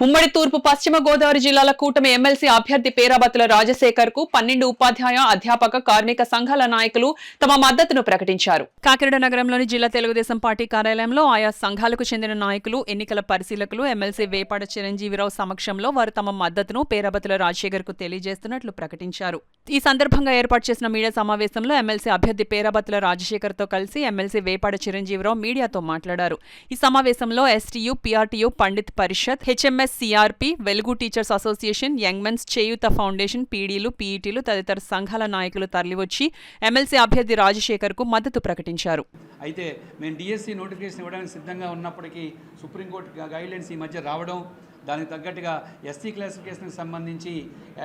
ఉమ్మడి తూర్పు పశ్చిమ గోదావరి జిల్లాల కూటమి ఎమ్మెల్సీ అభ్యర్థి పేరాబత్తుల రాజశేఖర్ కు 12 ఉపాధ్యాయ అధ్యాపక కార్మిక సంఘాల నాయకులు తమ మద్దతును ప్రకటించారు. కాకినాడ నగరంలోని జిల్లా తెలుగుదేశం పార్టీ కార్యాలయంలో ఆయా సంఘాలకు చెందిన నాయకులు, ఎన్నికల పరిశీలకులు ఎమ్మెల్సీ వేపాడ చిరంజీవిరావు సమక్షంలో వారు తమ మద్దతును పేరాబత్తుల రాజశేఖర్ కు తెలియజేస్తున్నట్లు ప్రకటించారు. ఈ సందర్భంగా ఏర్పాటు చేసిన మీడియా సమావేశంలో ఎమ్మెల్సీ అభ్యర్థి పేరాబత్తుల రాజశేఖర్ తో కలిసి ఎమ్మెల్సీ వేపాడ చిరంజీవిరావు మీడియాతో మాట్లాడారు. ఈ సమావేశంలో ఎస్టీయూ, పీఆర్టీయూ, పండిత్ పరిషత్, హెచ్ఎంఎస్, సిఆర్పి, వెలుగు టీచర్స్ అసోసియేషన్, యంగ్ మెన్స్ చేయూత ఫౌండేషన్, పీడీలు, పీఈటీలు తదితర సంఘాల నాయకులు తరలివచ్చి ఎమ్మెల్సీ అభ్యర్థి రాజశేఖర్ కు మద్దతు ప్రకటించారు. అయితే మేము డిఎస్సి నోటిఫికేషన్ ఇవ్వడానికి సిద్ధంగా ఉన్నప్పటికీ సుప్రీంకోర్టు గైడ్లైన్స్ ఈ మధ్య రావడం, దానికి తగ్గట్టుగా ఎస్సీ క్లాసిఫికేషన్కి సంబంధించి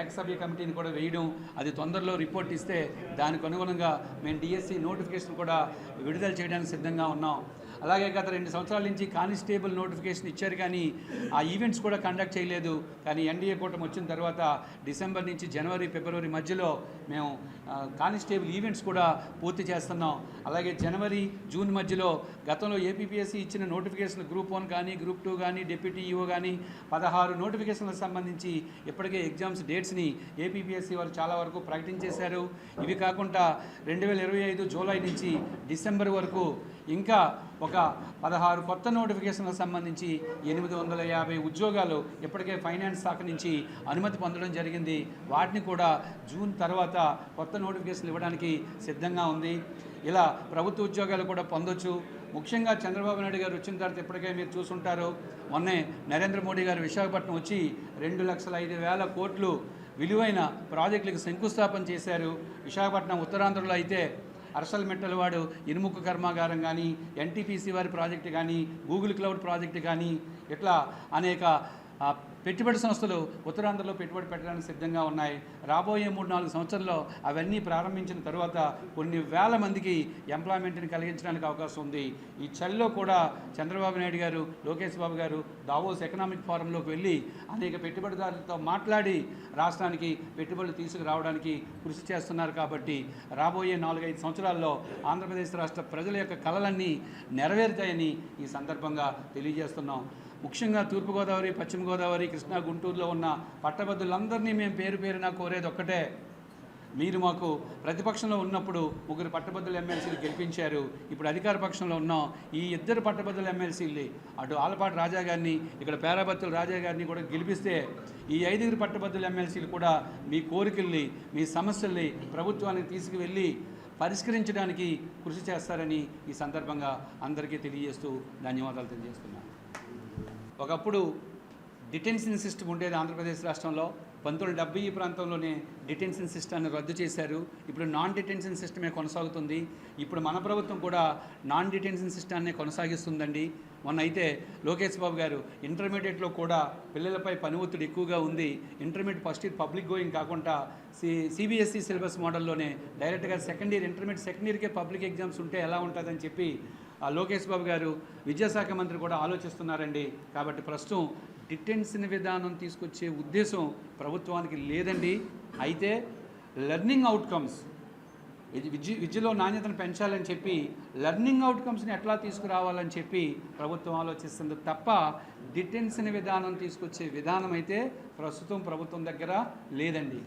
ఏకసభ్య కమిటీని కూడా వేయడం, అది తొందరలో రిపోర్ట్ ఇస్తే దానికి అనుగుణంగా మేము డిఎస్సి నోటిఫికేషన్ కూడా విడుదల చేయడానికి సిద్ధంగా ఉన్నాం. అలాగే గత 2 సంవత్సరాల నుంచి కానిస్టేబుల్ నోటిఫికేషన్ ఇచ్చారు, కానీ ఆ ఈవెంట్స్ కూడా కండక్ట్ చేయలేదు. కానీ ఎన్డీఏ కూటమి వచ్చిన తర్వాత డిసెంబర్ నుంచి జనవరి, ఫిబ్రవరి మధ్యలో మేము కానిస్టేబుల్ ఈవెంట్స్ కూడా పూర్తి చేస్తున్నాం. అలాగే జనవరి, జూన్ మధ్యలో గతంలో ఏపీపీఎస్సీ ఇచ్చిన నోటిఫికేషన్ గ్రూప్ 1 కానీ, గ్రూప్ 2 కానీ, డిప్యూటీ ఈఓ కానీ 16 నోటిఫికేషన్లకు సంబంధించి ఇప్పటికే ఎగ్జామ్స్ డేట్స్ని ఏపీపీఎస్సీ వాళ్ళు చాలా వరకు ప్రకటించేశారు. ఇవి కాకుండా 2025 జూలై నుంచి డిసెంబర్ వరకు ఇంకా ఒక 16 కొత్త నోటిఫికేషన్లకు సంబంధించి 850 ఉద్యోగాలు ఇప్పటికే ఫైనాన్స్ శాఖ నుంచి అనుమతి పొందడం జరిగింది. వాటిని కూడా జూన్ తర్వాత కొత్త నోటిఫికేషన్లు ఇవ్వడానికి సిద్ధంగా ఉంది. ఇలా ప్రభుత్వ ఉద్యోగాలు కూడా పొందొచ్చు. ముఖ్యంగా చంద్రబాబు నాయుడు గారు వచ్చిన తర్వాత ఇప్పటికే మీరు చూసుంటారు, మొన్నే నరేంద్ర మోడీ గారు విశాఖపట్నం వచ్చి 2,05,000 కోట్లు విలువైన ప్రాజెక్టులకు శంకుస్థాపన చేశారు. విశాఖపట్నం ఉత్తరాంధ్రలో అయితే అర్సల్ మెట్టల్ వాడు ఇనుముక కర్మాగారం కానీ, ఎన్టీపీసీ వారి ప్రాజెక్టు కానీ, గూగుల్ క్లౌడ్ ప్రాజెక్టు కానీ, ఇట్లా అనేక పెట్టుబడి సంస్థలు ఉత్తరాంధ్రలో పెట్టుబడి పెట్టడానికి సిద్ధంగా ఉన్నాయి. రాబోయే 3-4 సంవత్సరాల్లో అవన్నీ ప్రారంభించిన తర్వాత కొన్ని వేల మందికి ఎంప్లాయ్మెంట్ని కలిగించడానికి అవకాశం ఉంది. ఈ చలిలో కూడా చంద్రబాబు నాయుడు గారు, లోకేష్ బాబు గారు దావోస్ ఎకనామిక్ ఫోరంలోకి వెళ్ళి అనేక పెట్టుబడిదారులతో మాట్లాడి రాష్ట్రానికి పెట్టుబడులు తీసుకురావడానికి కృషి చేస్తున్నారు. కాబట్టి రాబోయే 4-5 సంవత్సరాల్లో ఆంధ్రప్రదేశ్ రాష్ట్ర ప్రజల యొక్క కలలన్నీ నెరవేరుతాయని ఈ సందర్భంగా తెలియజేస్తున్నాం. ముఖ్యంగా తూర్పుగోదావరి, పశ్చిమ గోదావరి, కృష్ణా, గుంటూరులో ఉన్న పట్టభద్రులందరినీ మేము పేరు పేరున కోరేది ఒక్కటే, మీరు మాకు ప్రతిపక్షంలో ఉన్నప్పుడు 3 పట్టభద్రుల ఎమ్మెల్సీలు గెలిపించారు. ఇప్పుడు అధికార పక్షంలో ఉన్నాం. ఈ 2 పట్టభద్రుల ఎమ్మెల్సీలు అటు ఆలపాటి రాజా గారిని, ఇక్కడ పేరాబత్తుల రాజా గారిని కూడా గెలిపిస్తే ఈ 5 పట్టభద్రుల ఎమ్మెల్సీలు కూడా మీ కోరికల్ని, మీ సమస్యల్ని ప్రభుత్వానికి తీసుకువెళ్ళి పరిష్కరించడానికి కృషి చేస్తారని ఈ సందర్భంగా అందరికీ తెలియజేస్తూ ధన్యవాదాలు తెలియజేస్తున్నాను. ఒకప్పుడు డిటెన్షన్ సిస్టమ్ ఉండేది ఆంధ్రప్రదేశ్ రాష్ట్రంలో. 1970 ప్రాంతంలోనే డిటెన్షన్ సిస్టమ్ని రద్దు చేశారు. ఇప్పుడు నాన్ డిటెన్షన్ సిస్టమే కొనసాగుతుంది. ఇప్పుడు మన ప్రభుత్వం కూడా నాన్ డిటెన్షన్ సిస్టాన్ని కొనసాగిస్తుందండి. మొన్న అయితే లోకేష్ బాబు గారు ఇంటర్మీడియట్లో కూడా పిల్లలపై పని ఒత్తిడి ఎక్కువగా ఉంది, intermediate first year public going కాకుండా సిబిఎస్ఈ సిలబస్ మోడల్లోనే డైరెక్ట్గా ఇంటర్మీడియట్ సెకండ్ ఇయర్కే పబ్లిక్ ఎగ్జామ్స్ ఉంటే ఎలా ఉంటుందని చెప్పి లోకేష్ బాబు గారు, విద్యాశాఖ మంత్రి కూడా ఆలోచిస్తున్నారండి. కాబట్టి ప్రస్తుతం డిటెన్షన్ విధానం తీసుకొచ్చే ఉద్దేశం ప్రభుత్వానికి లేదండి. అయితే లెర్నింగ్ అవుట్కమ్స్, విద్యలో నాణ్యతను పెంచాలని చెప్పి లెర్నింగ్ అవుట్కమ్స్ని ఎట్లా తీసుకురావాలని చెప్పి ప్రభుత్వం ఆలోచిస్తుంది తప్ప డిటెన్షన్ విధానం తీసుకొచ్చే విధానం అయితే ప్రస్తుతం ప్రభుత్వం దగ్గర లేదండి.